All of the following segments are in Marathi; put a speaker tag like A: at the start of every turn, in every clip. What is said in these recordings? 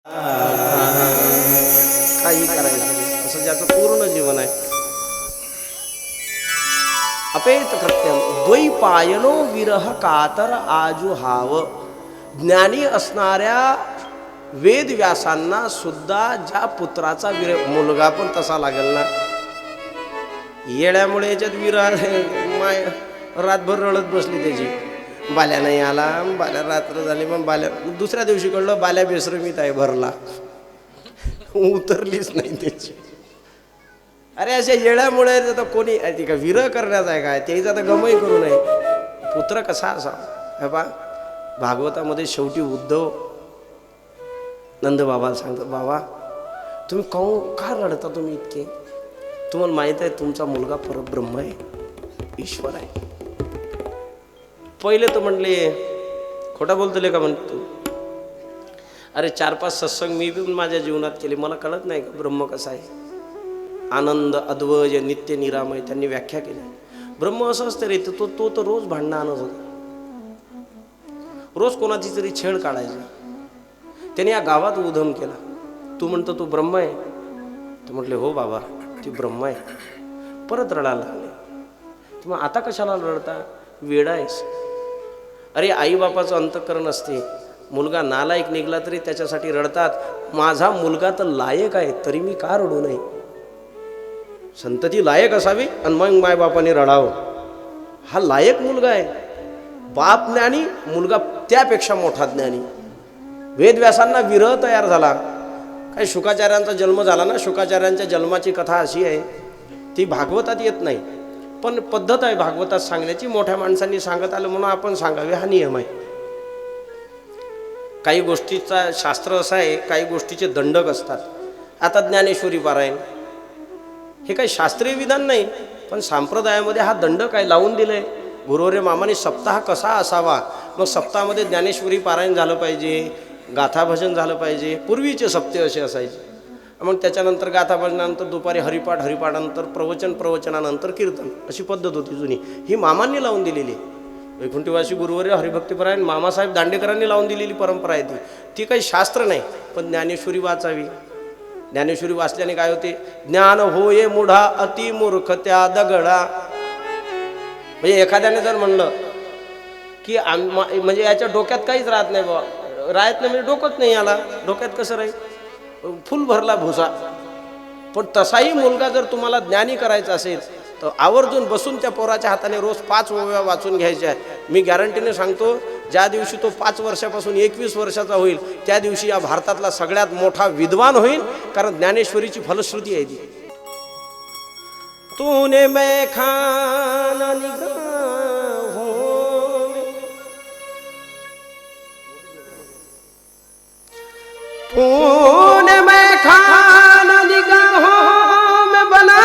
A: काही करायचं असं ज्याचं पूर्ण जीवन आहे. अपेत कृत्यम द्वैपायनो विरह कातर आजुहाव. ज्ञानी असणाऱ्या वेदव्यासांना सुद्धा ज्या पुत्राचा विरह, मुलगा पण तसा लागेल ना. येड्यामुळे याच्यात विरह माय रातभर रडत बसली त्याची. बाल्या नाही आला, बाल्या रात्र झाली, मग बाल्या दुसऱ्या दिवशी कळलं बाल्या बेसरमीत आहे, भरला, उतरलीच नाही त्याची. अरे अशा येड्यामुळे तर कोणी का विरह करण्याचा आहे काय, त्याचा तर गमही करू नये. पुत्र कसा असावा हे पहा. भागवतामध्ये शेवटी उद्धव नंदबाबाला सांगतात, बाबा तुम्ही का रडता तुम्ही इतके. तुम्हाला माहीत आहे तुमचा मुलगा परब्रह्म आहे, ईश्वर आहे. पहिले तर म्हणले खोटा बोलतले का म्हणतो तू. अरे 4-5 सत्संग मी पण माझ्या जीवनात केले, मला कळत नाही का ब्रह्म कसा आहे. आनंद अद्वय नित्य निरामय त्यांनी व्याख्या केली. ब्रह्म असं असतं रे, तो तर रोज भांडणं आणत होता, रोज कोणाची तरी छेड काढायचा. त्याने या गावात उधम केला. तू म्हणतो तू ब्रह्म आहे. तू म्हटले हो बाबा ती ब्रह्म आहे. परत रडायला लागले. मग आता कशाला रडता, वेडा आहेस. अरे आईबापाचं अंतःकरण असते. मुलगा नालायक निघला तरी त्याच्यासाठी रडतात. माझा मुलगा तर लायक आहे तरी मी का रडू नये. संतती लायक असावी आणि मग मायबापाने रडावं. हा लायक मुलगा आहे. बाप ज्ञानी, मुलगा त्यापेक्षा मोठा ज्ञानी. वेदव्यासांना विरह तयार झाला. काही शुकाचार्यांचा जन्म झाला ना. शुकाचार्यांच्या जन्माची कथा अशी आहे, ती भागवतात येत नाही, पण पद्धत आहे भागवतात सांगण्याची. मोठ्या माणसांनी सांगत आलं म्हणून आपण सांगावे, हा नियम आहे. काही गोष्टीचा शास्त्र असं आहे, काही गोष्टीचे दंडक असतात. आता ज्ञानेश्वरी पारायण हे काही शास्त्रीय विधान नाही, पण संप्रदायामध्ये हा दंडक आहे, लावून दिलंय. गुरुवर्य मामाने सप्ताह कसा असावा, मग सप्ताहामध्ये ज्ञानेश्वरी पारायण झालं पाहिजे, गाथाभजन झालं पाहिजे. पूर्वीचे सप्ते असे असायचे. मग त्याच्यानंतर गाथाभजनानंतर दुपारी हरिपाठ, हरिपाठानंतर प्रवचन, प्रवचनानंतर कीर्तन, अशी पद्धत होती जुनी. ही मामांनी लावून दिलेली. वैकुंठीवासी गुरुवर्य हरिभक्तीपरायण मामासाहेब दांडेकरांनी लावून दिलेली परंपरा आहे ती काही शास्त्र नाही, पण ज्ञानेश्वरी वाचावी. ज्ञानेश्वरी वाचल्याने काय होते, ज्ञान होये मुढा अति मूर्ख त्या दगडा. म्हणजे एखाद्याने जर म्हणलं की म्हणजे याच्या डोक्यात काहीच राहत नाही बाबा, राहत नाही म्हणजे डोकंच नाही आला, डोक्यात कसं राहील, फुल भरला भुसा. पण तसाही मुलगा जर तुम्हाला ज्ञानी करायचा असेल तर आवर्जून बसून त्या पोराच्या हाताने रोज 5 ओव्या वाचून घ्यायच्या. मी गॅरंटीने सांगतो, ज्या दिवशी तो 5 वर्षापासून 21 वर्षाचा होईल त्या दिवशी या भारतातला सगळ्यात मोठा विद्वान होईल, कारण ज्ञानेश्वरीची फलश्रुती आहे ती. तूने मैं खाना निगाहों में, तूने मैं खाना निगाहों में बना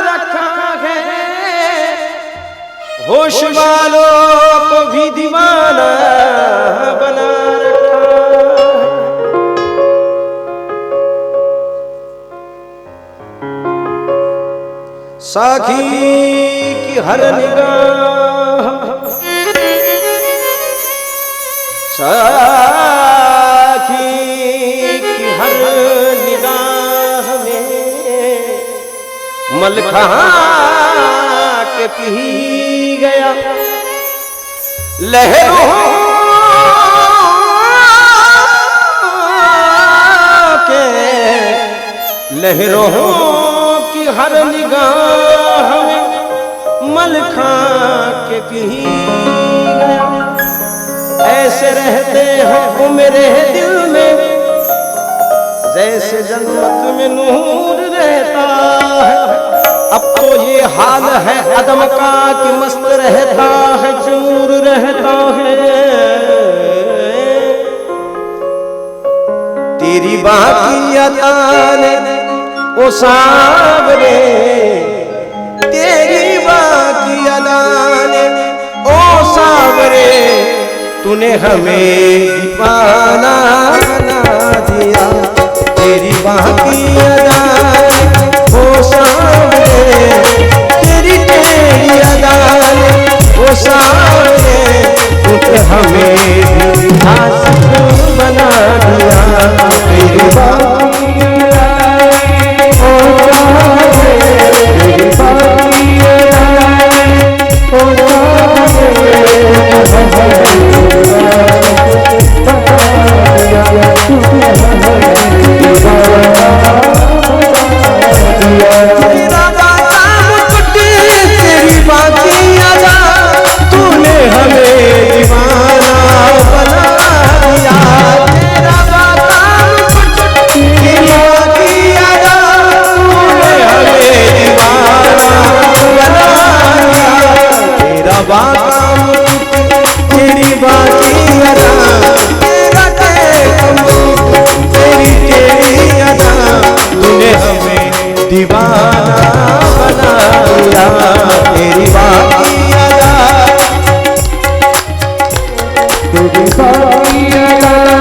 A: रखा है, होश वालों को भी दीवाना बना रखा है. साखी की हर निगाह, साखी की हर निगाह में मलखा के पी गया लहरों के, लहरों की हर निगाह में मलखा के पी गया. ऐसे रहते हैं वो मेरे दिल में जैसे जन्नत में नूर रहता है. अब तो ये हाल है अदम का कि मस्त रहता है, चूर रहता है. तेरी बाकी अदा ने ओ सावरे, तेरी बाकी अदा ने ओ सावरे, तूने हमें दीवाना बना दिया. तेरी बाकी अदा ओ सावरे, तेरी अदा ओ सावरे, तूने हमें आशिक बना दिया. बनाया तेरी बाकी अदा तेरी बाकी अदा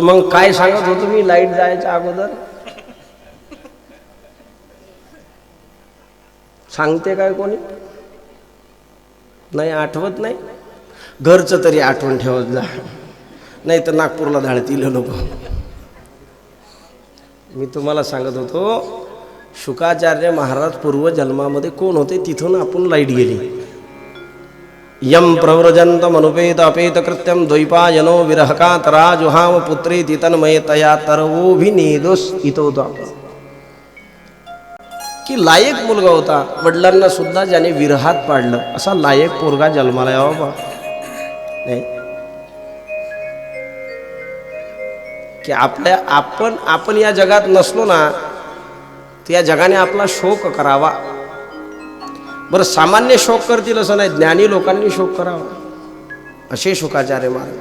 A: तर मग काय सांगत होतो मी लाईट जायच्या अगोदर? सांगते काय कोणी? नाही आठवत नाही. घरचं तरी आठवण ठेवत जा, नाही तर नागपूरला धाडतील लोक. मी तुम्हाला सांगत होतो शुकाचार्य महाराज पूर्वजन्मामध्ये कोण होते, तिथून आपण लाईट गेली. यम प्रव्रजंतम अनुपेत अपेत कृत्यम द्वैपायनो विरहकातरा जुहाम पुत्री तितन्मयतया तरवोभिनेदोस. इथं होतो आपण की लायक मुलगा होता, वडिलांना सुद्धा ज्याने विरहात पाडलं, असा लायक पोरगा जन्माला यावा बा. नाही की आपण या जगात नसलो ना, तर या जगाने आपला शोक करावा. बरं, सामान्य शोक करतील असं नाही, ज्ञानी लोकांनी शोक करावा, असे शुकाचार्य महाराज.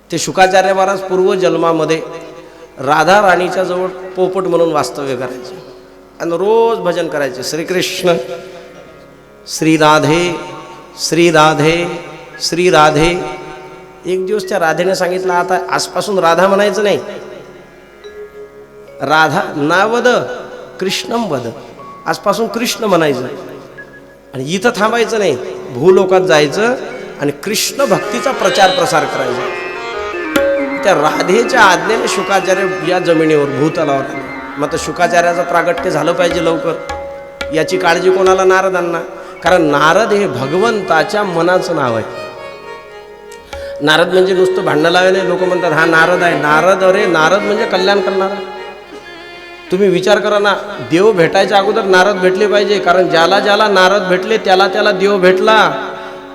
A: ते शुकाचार्य महाराज पूर्वजन्मामध्ये राधा राणीच्या जवळ पोपट म्हणून वास्तव्य करायचे आणि रोज भजन करायचे. श्रीकृष्ण श्री राधे श्री राधे श्री राधे. एक दिवस त्या राधेने सांगितलं, आता आजपासून राधा म्हणायचं नाही, राधा नावद कृष्णम वद, आजपासून कृष्ण म्हणायचं आणि इथं थांबायचं नाही, भूलोकात जायचं आणि कृष्ण भक्तीचा प्रचार प्रसार करायचा. त्या राधेच्या आज्ञेने शुकाचार्य या जमिनीवर भूतलावर आले. मग तर शुकाचार्याचं प्रागट्य झालं पाहिजे लवकर, याची काळजी कोणाला? नारदांना. कारण नारद हे भगवंताच्या मनाचं नाव आहे. नारद म्हणजे नुसतं भांडणं लावायला लोक म्हणतात हा नारद आहे. नारद, अरे नारद म्हणजे कल्याण करणारा. तुम्ही विचार करा ना, देव भेटायच्या अगोदर नारद भेटले पाहिजे, कारण ज्याला ज्याला नारद भेटले त्याला त्याला देव भेटला.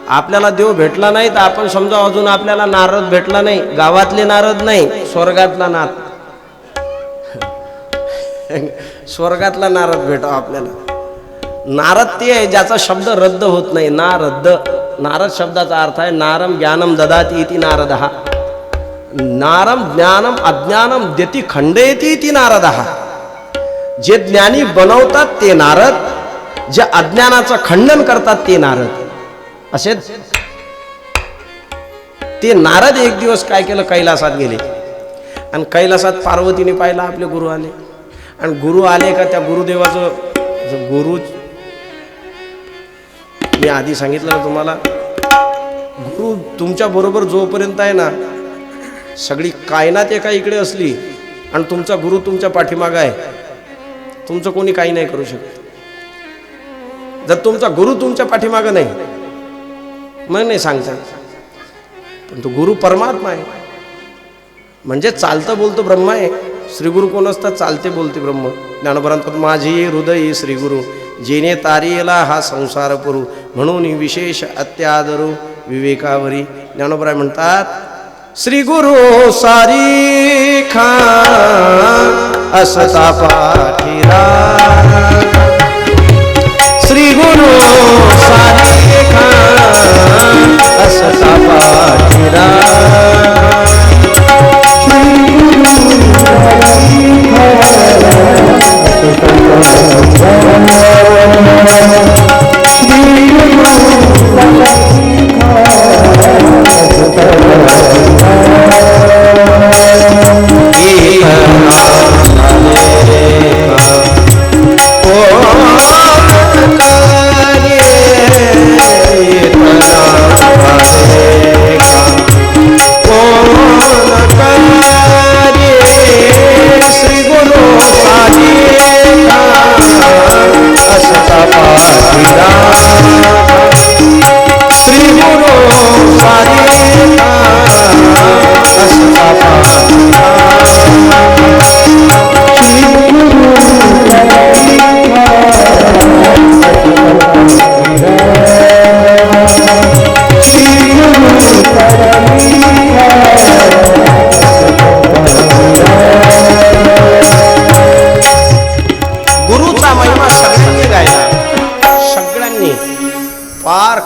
A: आपल्याला देव भेटला नाही तर आपण समजा अजून आपल्याला नारद भेटला नाही. गावातले नारद नाही, स्वर्गातला नारद. स्वर्गातला नारद भेटावा आपल्याला. नारद ते आहे ज्याचा शब्द रद्द होत नाही. नारद, नारद शब्दाचा अर्थ आहे नारम ज्ञानम ददाती इति नारदः. नारम ज्ञानम अज्ञानम देती खंडयती इति नारदः. जे ज्ञानी बनवतात ते नारद, जे अज्ञानाचं खंडन करतात ते नारद. असे ते नारद एक दिवस काय केलं, कैलासात गेले आणि कैलासात पार्वतीने पाहिला आपले गुरु आले. आणि गुरु आले का त्या गुरुदेवाचं गुरु, मी आधी सांगितलं ना तुम्हाला, गुरु तुमच्या बरोबर जोपर्यंत आहे ना, सगळी कायनात एका इकडे असली आणि तुमचा गुरु तुमच्या पाठीमागं आहे, तुमचं कोणी काही नाही करू शकत. जर तुमचा गुरु तुमच्या पाठीमागं नाही, मग नाही सांगता. पण तो गुरु परमात्मा आहे, म्हणजे चालतं बोलतो ब्रह्मा आहे. श्रीगुरु कोण असतात? चालते बोलते ब्रह्म. ज्ञानोबरांत माझी हृदय श्रीगुरु, जेने तारियला हा संसार पुरू, म्हणून विशेष अत्यादरू विवेकावरी. ज्ञानोबराय म्हणतात श्रीगुरु सारी खा असता पाठीरा. श्रीगुरु सारी खा असता पाठीरा.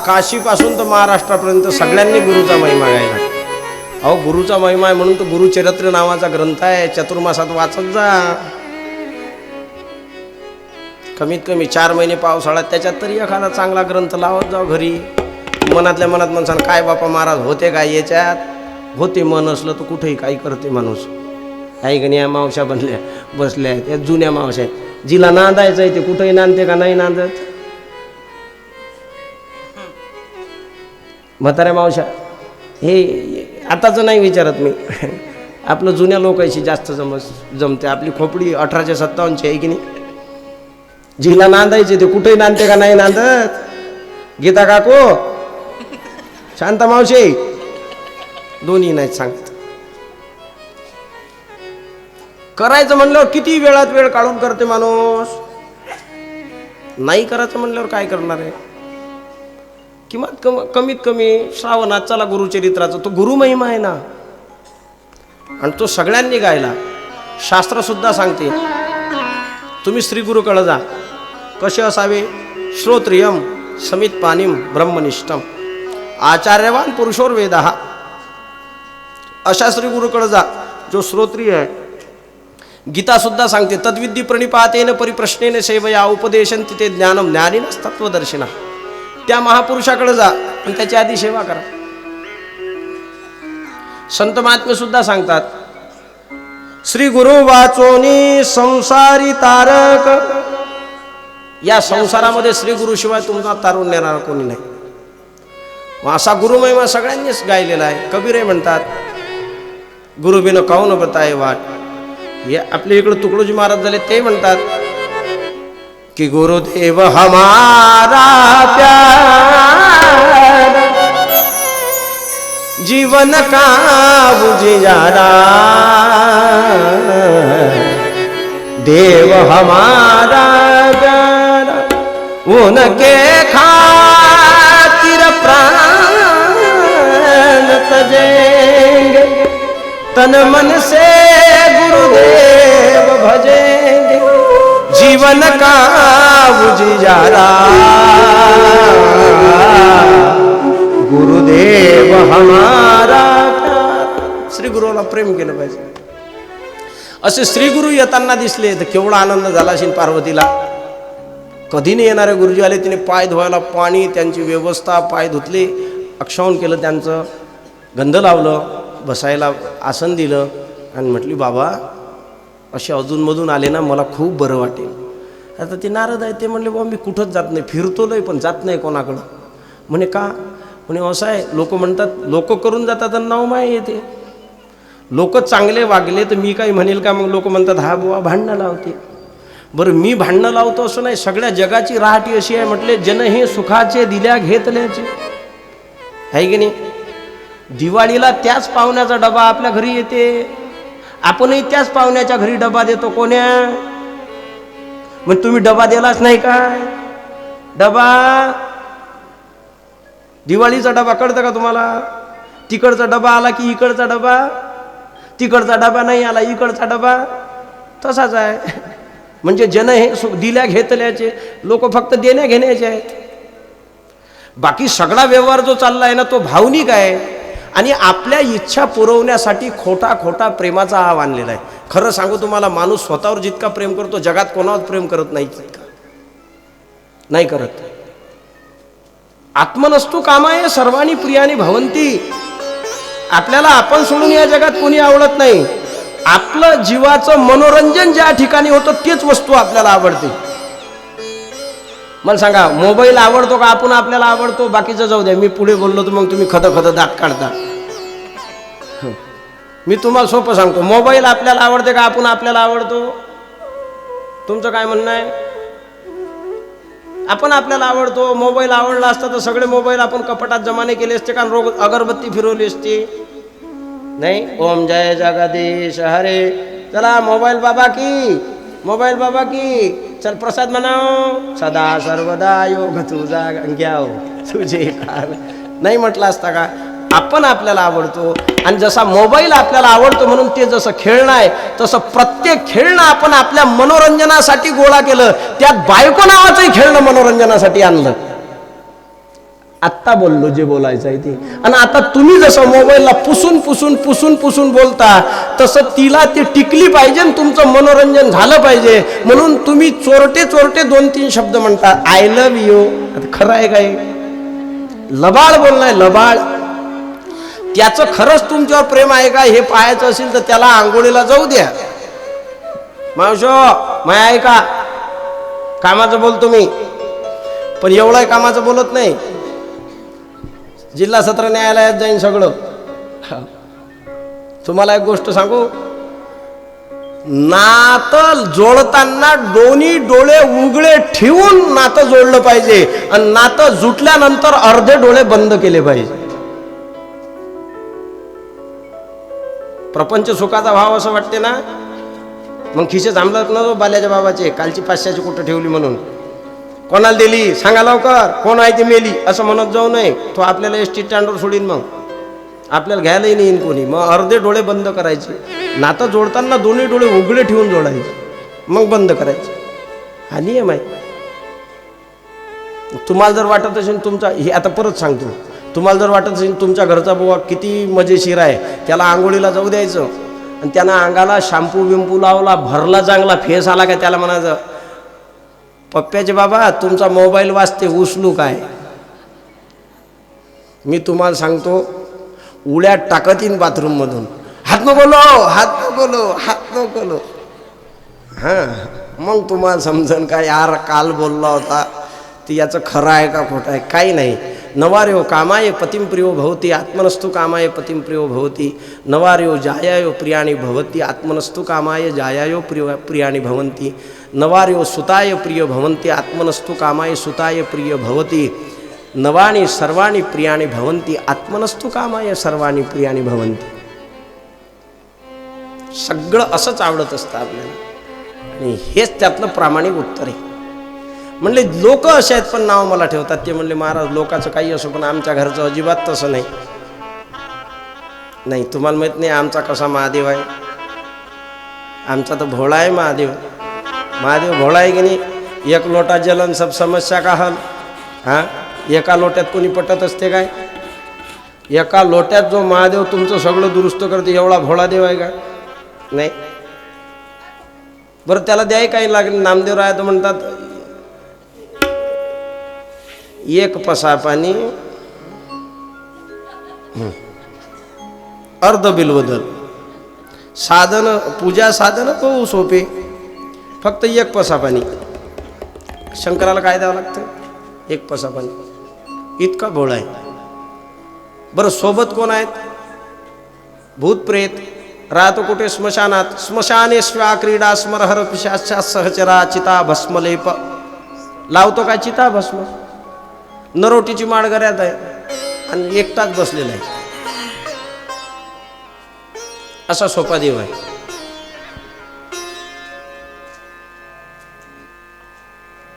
A: काशीपासून तर महाराष्ट्रापर्यंत सगळ्यांनी गुरुचा महिमा गायला. अहो गुरुचा महिमा आहे म्हणून तर गुरुचरित्र नावाचा ग्रंथ आहे, चतुर्मासात वाचत जा. कमीत कमी 4 महिने पावसाळ्यात त्याच्यात तरी एखादा चांगला ग्रंथ लावत जाऊ घरी. मनातल्या मनात म्हणसान काय बापा महाराज होते काय याच्यात, होते मन असलं तर कुठेही काही करते माणूस. काही गणी या मावशा बनल्या बसल्या आहेत, या जुन्या मावशा आहेत. जिला नांदायचं आहे ते कुठेही नांदते का नाही नांदत? म्हाताऱ्या मावशा हे आताचं नाही विचारत मी. आपलं जुन्या लोकांशी जास्त जमते. आपली खोपडी 1857 आहे की नाही. जिला नांदायचे ते कुठेही नांदते का नाही नांदत? गीता काकू, शांता मावशी, दोन्ही नाहीत सांगत. करायचं म्हणल्यावर किती वेळात वेळ काढून करते माणूस. नाही करायचं म्हणल्यावर काय करणार आहे? कमीत कमी श्रावणात चला गुरुचरित्राचा, तो गुरुमहिमा आहे ना, आणि तो सगळ्यांनी गायला. शास्त्र सुद्धा सांगते. तुम्ही श्री गुरुकडे जा. कसे असावे? श्रोत्रियम समित पानिम ब्रह्मनिष्ठम आचार्यवान पुरुषोर वेदः. अशा श्री गुरुकडे जा जो श्रोत्रिय आहे. गीता सुद्धा सांगते तद्विद्धी प्रणिपातेन परिप्रश्नेन सेवया उपदेशन्ति ते ज्ञानम ज्ञानिनस्तत्वदर्शिना. त्या महापुरुषाकडे जा आणि त्याची आधी सेवा करा. संत महात्मे सुद्धा सांगतात श्री गुरु वाचोनी संसारी तारक. या संसारामध्ये श्री गुरु शिवाय तुमचा तारून नेणार कोणी नाही. असा गुरुमहिमा सगळ्यांनीच गायलेला आहे. कबीर म्हणतात गुरु बिन कौन बताए वाट. हे आपल्या इकडे तुकडोजी महाराज झाले ते म्हणतात कि गुरुदेव हमारा प्यार जीवन का उजियारा. देव हमारा प्यार उनके खातिर प्राण तजेंगे. तन मन से गुरुदेव भजेंगे. जीवन का उजियारा गुरुदेव हमारा प्यार. श्री गुरुला प्रेम केलं पाहिजे. असे श्री गुरु येताना दिसले तर केवढा आनंद झाला असेल पार्वतीला. कधी नाही येणारे गुरुजी आले. तिने पाय धुवायला पाणी, त्यांची व्यवस्था, पाय धुतले, अक्षौन केलं, त्यांचं गंध लावलं, बसायला आसन दिलं आणि म्हटली बाबा असे अजूनमधून आले ना मला खूप बरं वाटेल. आता ते नारद आहे ते म्हणले बाबा मी कुठंच जात नाही, फिरतो लय पण जात नाही कोणाकडं. म्हणे का? म्हणे असं आहे लोक म्हणतात लोक करून जातात आणि नाव माय येते. लोक चांगले वागले तर मी काही म्हणेल का? मग लोक म्हणतात हा बुवा भांडणं लावते. बरं मी भांडणं लावतो असं नाही. सगळ्या जगाची राहटी अशी आहे म्हटले जन हे सुखाचे दिल्या घेतल्याचे आहे की नाही. दिवाळीला त्याच पाहुण्याचा डबा आपल्या घरी येते. आपणही त्याच पाहुण्याच्या घरी डबा देतो. कोण्या? मग तुम्ही डबा दिलाच नाही काय? डबा दिवाळीचा डबा कळतं का तुम्हाला? तिकडचा डबा आला की इकडचा डबा, तिकडचा डबा नाही आला इकडचा डबा, तसाच आहे. म्हणजे जन हे सुख दिल्या घेतल्याचे. लोक फक्त देण्या घेण्याचे आहेत. बाकी सगळा व्यवहार जो चालला आहे ना तो भावनिक आहे आणि आपल्या इच्छा पुरवण्यासाठी खोटा खोटा प्रेमाचा हाव आणलेला आहे. खरं सांगू तुम्हाला माणूस स्वतःवर जितका प्रेम करतो जगात कोणावर प्रेम करत नाही. नाही करत. आत्मनस्तु कामाय सर्वाणी प्रियानी भवंती. आपल्याला आपण सोडून या जगात कोणी आवडत नाही. आपलं जीवाचं मनोरंजन ज्या ठिकाणी होतं तेच वस्तू आपल्याला आवडते. मला सांगा मोबाईल आवडतो का? आपण आपल्याला आवडतो. बाकीचं जाऊ द्या. मी पुढे बोललो तर मग तुम्ही खतं खतं दात काढता. मी तुम्हाला सोपं सांगतो. मोबाईल आपल्याला आवडते का? आपण आपल्याला आवडतो. तुमचं काय म्हणणं आहे? आपण आपल्याला आवडतो. मोबाईल आवडला असता तर सगळे मोबाईल आपण कपाटात जमाने केले असते का? रोग अगरबत्ती फिरवली असती नाही. ओम जय जगदीश हरे. चला मोबाईल बाबा की, मोबाईल बाबा की. चल प्रसाद म्हणाव. सदा सर्वदा योग तुझा घ्याव तुझे नाही म्हटलं असता का? आपण आपल्याला आवडतो. आणि जसा मोबाईल आपल्याला आवडतो म्हणून ते जसं खेळणं आहे तसं प्रत्येक खेळणं आपण आपल्या मनोरंजनासाठी गोळा केलं. त्यात बायको नावाचंही खेळणं मनोरंजनासाठी आणलं. आत्ता बोललो जे बोलायचं आहे ते. आणि आता तुम्ही जसं मोबाईलला पुसून पुसून पुसून पुसून बोलता तसं तिला ती टिकली पाहिजे आणि तुमचं मनोरंजन झालं पाहिजे म्हणून तुम्ही चोरटे चोरटे 2-3 शब्द म्हणता. I love you. आता खरं आहे काय? लबाड बोलणं आहे लबाड. त्याचं खरंच तुमच्यावर प्रेम आहे का हे पाहायचं असेल तर त्याला आंघोळीला जाऊ द्या. मावशो माय आहे का? कामाचं बोलतो मी, पण एवढं कामाचं बोलत नाही. जिल्हा सत्र न्यायालयात जाईन सगळं. तुम्हाला एक गोष्ट सांगू, नातं जोडताना दोन्ही डोळे उघडे ठेवून नातं जोडलं पाहिजे आणि नातं जुटल्यानंतर अर्धे डोळे बंद केले पाहिजे. प्रपंच सुखाचा भाव असं वाटते ना, मग खिशे थांबलत ना बाल्याच्या बाबाचे, कालची 500ची कुठं ठेवली म्हणून, कोणाला दिली सांगा लवकर, कोण आहे ती मेली असं म्हणत जाऊ नये. तो आपल्याला एस टी स्टँडवर सोडीन, मग आपल्याला घ्यायलाही नाही कोणी. मग अर्धे डोळे बंद करायचे. नातं जोडताना दोन्ही डोळे उघडे ठेवून जोडायचे, मग बंद करायचे. हा नियम आहे. तुम्हाला जर वाटत असेल तुमचा, हे आता परत सांगतो, तुम्हाला जर वाटत असेल तुमच्या घरचा बुवा किती मजेशीर आहे, त्याला आंघोळीला जाऊ द्यायचं आणि त्यानं अंगाला शॅम्पू बिंपू लावला, भरला चांगला फेस आला का, त्याला म्हणायचं पप्प्याचे बाबा तुमचा मोबाईल वाजते, उचलू काय? मी तुम्हाला सांगतो, उड्या टाकत येईन बाथरूम मधून, हात नको लो, हात नको लो, हात नको लो. हां, मग तुम्हाला समजन का यार काल बोलला होता ती याचं खरं आहे का खोटं आहे. काही नाही. नवार्यो कामाय पतिं प्रियो भवती, आत्मनस्तु कामाय पतिं प्रियो भवती. नवार्यो जायायो प्रियाणि भवती, आत्मनस्तु कामाय जायायो प्रियाणि भवन्ति. नवार्यो सुताय प्रिय भवन्ति, आत्मनस्तु कामाय सुताय प्रिय भवती. नवानी सर्वाणी प्रियाणि भवन्ति, आत्मनस्तु कामाय सर्वाणी प्रियाणि भवन्ति. सगळं असंच आवडत असतं आपल्याला आणि हेच त्यातलं प्रामाणिक उत्तर आहे. म्हणले लोक असे आहेत पण नाव मला ठेवतात. ते म्हणले महाराज लोकांचं काही असो पण आमच्या घरचं अजिबात तसं नाही. नाही, तुम्हाला माहित नाही आमचा कसा महादेव आहे. आमचा तर भोळा आहे महादेव. महादेव भोळा आहे की नाही. एक लोटा जलन सब समस्या का हल. हां, एका लोट्यात कोणी पटत असते काय? एका लोट्यात जो महादेव तुमचं सगळं दुरुस्त करते एवढा भोळा देव आहे का? नाही. बरं त्याला द्याय काही लागेल. नामदेव राय तर म्हणतात एक पसा पाणी अर्ध बिलवदल. साधन पूजा साधन तो सोपे, फक्त एक पसा पाणी. शंकराला काय द्यावं लागतं? एक पसा पाणी. इतका भोळा आहे. बरं सोबत कोण आहेत? भूत प्रेत. राहतो कुठे? स्मशानात. स्मशाने स्वा क्रीडा स्मरहर पिशाचा सहचरा चिता भस्मलेप. लावतो काय चिता भस्म. नरोटीची माळ गऱ्यात आहे आणि एकटाच बसलेला आहे. असा सोपा देव आहे.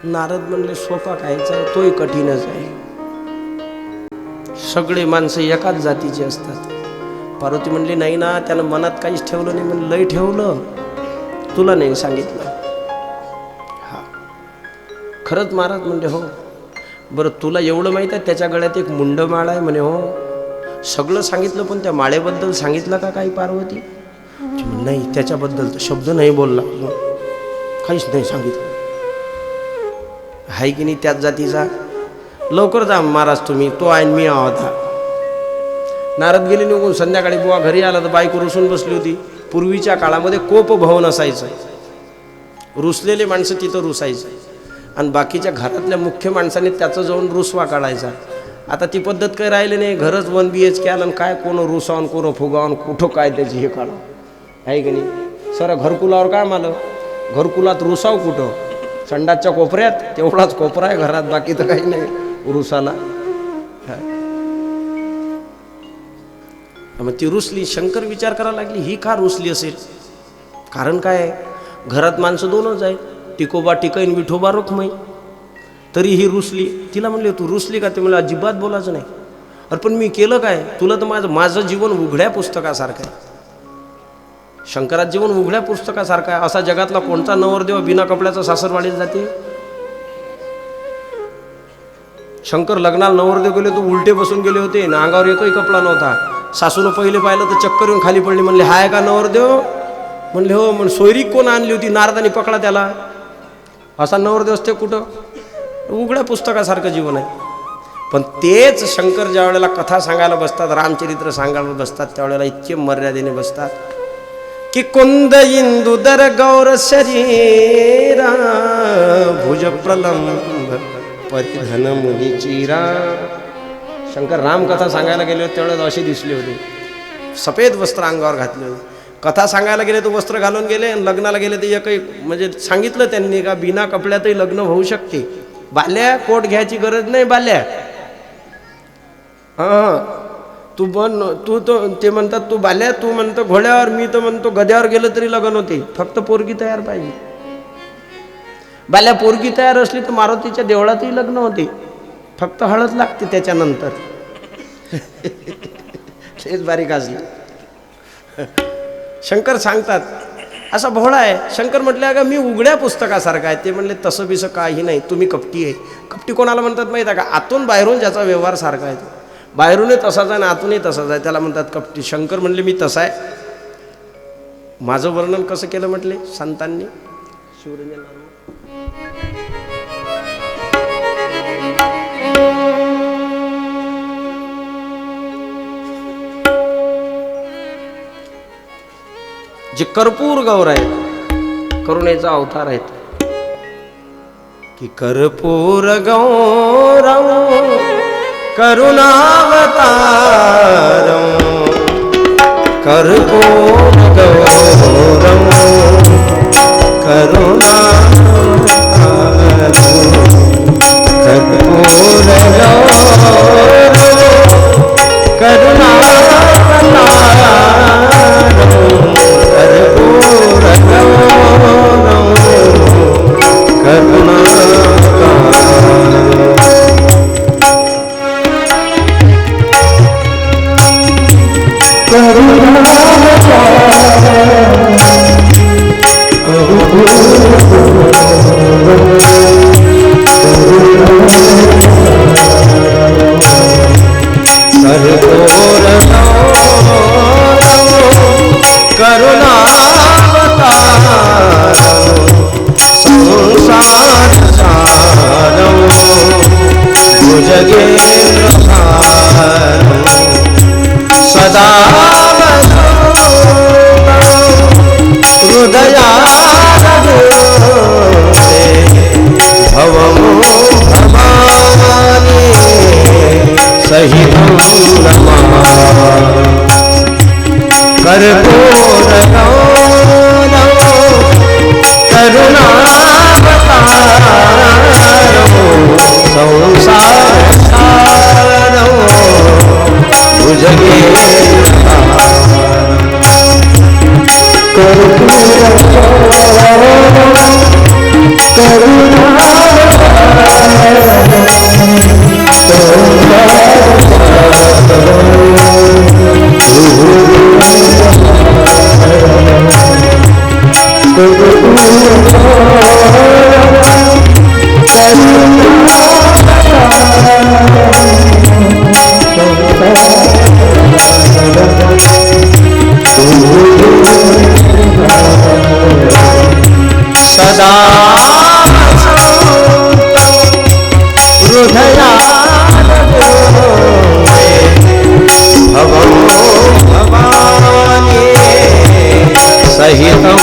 A: नारद म्हणले सोपा कायचा आहे, तोही कठीणच आहे. सगळे माणसं एकाच जातीचे असतात. पार्वती म्हणली नाही ना, त्यानं मनात काहीच ठेवलं नाही. म्हणजे लय ठेवलं, तुला नाही सांगितलं. हा, खरंच महाराज म्हणले हो. बरं तुला एवढं माहीत आहे त्याच्या गळ्यात एक मुंडमाळ आहे म्हणे. हो सगळं सांगितलं, पण त्या माळेबद्दल सांगितलं का काही पार्वती? नाही, त्याच्याबद्दल तर शब्द नाही बोलला, काहीच नाही सांगितलं. आहे की नाही त्याच जातीचा? लवकर जा महाराज तुम्ही, तो आहे मी होता. नारद गेले निघून. संध्याकाळी बुवा घरी आला तर बायको रुसून बसली होती. पूर्वीच्या काळामध्ये कोप भवन असायचं. रुसलेले माणसं तिथं रुसायचं आणि बाकीच्या घरातल्या मुख्य माणसाने त्याचं जाऊन रुसवा काढायचा. आता ती पद्धत काही राहिली नाही. घरच 1 BHK आलं, काय कोण रुसावून कोण फुगावून कुठं काय त्याची हे काढा आहे की नाही. सर घरकुलावर काम आलं. घरकुलात रुसाव कुठं? संडासच्या कोपऱ्यात. तेवढाच कोपरा आहे घरात, बाकी तर काही नाही रुसाला. मग ती रुसली. शंकर विचार करायला लागली ही का रुसली असेल? कारण काय आहे? घरात माणसं दोनच आहे, टिकोबा टिकईन विठोबा रोखमय. तरी ही रुसली. तिला म्हणले तू रुसली का? ते मला अजिबात बोलायचं नाही. अरे पण मी केलं काय? तुला तर माझं जीवन उघड्या पुस्तकासारखं आहे. शंकरात जीवन उघड्या पुस्तकासारखं आहे. असा जगातला कोणता नवरदेव बिना कपड्याचा सासरवाडीत जाते? शंकर लग्नाला नवरदेव गेले तो उलटे बसून गेले होते ना, अंगावर एकही कपडा नव्हता. सासूनं पहिले पाहिलं तर चक्कर येऊन खाली पडली. म्हणले हाय का नवरदेव? म्हणले हो. म्हण सोयरीक कोण आणली होती? नारदाने पकडा त्याला. असा नवरदेव असते कुठं? उघड्या पुस्तकासारखं जीवन आहे. पण तेच शंकर ज्या वेळेला कथा सांगायला बसतात, रामचरित्र सांगायला बसतात, त्यावेळेला इतके मर्यादेने बसतात की कुंद इंदुदर गौर शरीरा भुज प्रलंब परिधन मुनी चिरा. शंकर रामकथा सांगायला गेले होते त्यावेळेस अशी दिसली होती, सफेद वस्त्र अंगावर घातले होते. कथा सांगायला गेले तो वस्त्र घालून गेले, आणि लग्नाला गेले ते एकही म्हणजे सांगितलं त्यांनी का बिना कपड्यातही लग्न होऊ शकते. बाल्या कोट घ्यायची गरज नाही बाल्या. हां तू तो ते म्हणतात तू बाल्या, तू म्हणतो घोड्यावर, मी तर म्हणतो गद्यावर गेलं तरी लग्न होते, फक्त पोरगी तयार पाहिजे. बाल्या पोरगी तयार असली तर मारुतीच्या देवळातही लग्न होते, फक्त हळद लागते त्याच्यानंतर. तेच बारीक असली. शंकर सांगतात असा भोळा आहे. शंकर म्हटले अगं मी उघड्या पुस्तकासारखा आहे. ते म्हणले तसं बिसं काही नाही, तुम्ही कपटी आहे. कपटी कोणाला म्हणतात माहीत आहे का? आतून बाहेरून ज्याचा व्यवहार सारखा आहे, बाहेरूनही तसाच आहे आणि आतूनही तसाच आहे, त्याला म्हणतात कपटी. शंकर म्हणले मी तसा आहे. माझं वर्णन कसं केलं म्हटले संतांनी? शिवरंजन जे कर्पूर गौर आहे, करुणेचा अवतार आहे, की कर्पूर गौरम करुणावतारम कर्पूर गौरम करुणावतारम कर्पूर गौरम करुणावतारम कर्पूर गौरम करुणावतारम. सदा हृदया भवं भवानी सहितं नमामि कर्पूर गौरम करुणावतारम संसारसारम सदा हृदया भवं भवानी सहितं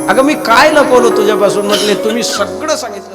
A: अगं मी काय लपवलं तुझ्यापासून? म्हटले तुम्ही सगळं सांगितलं.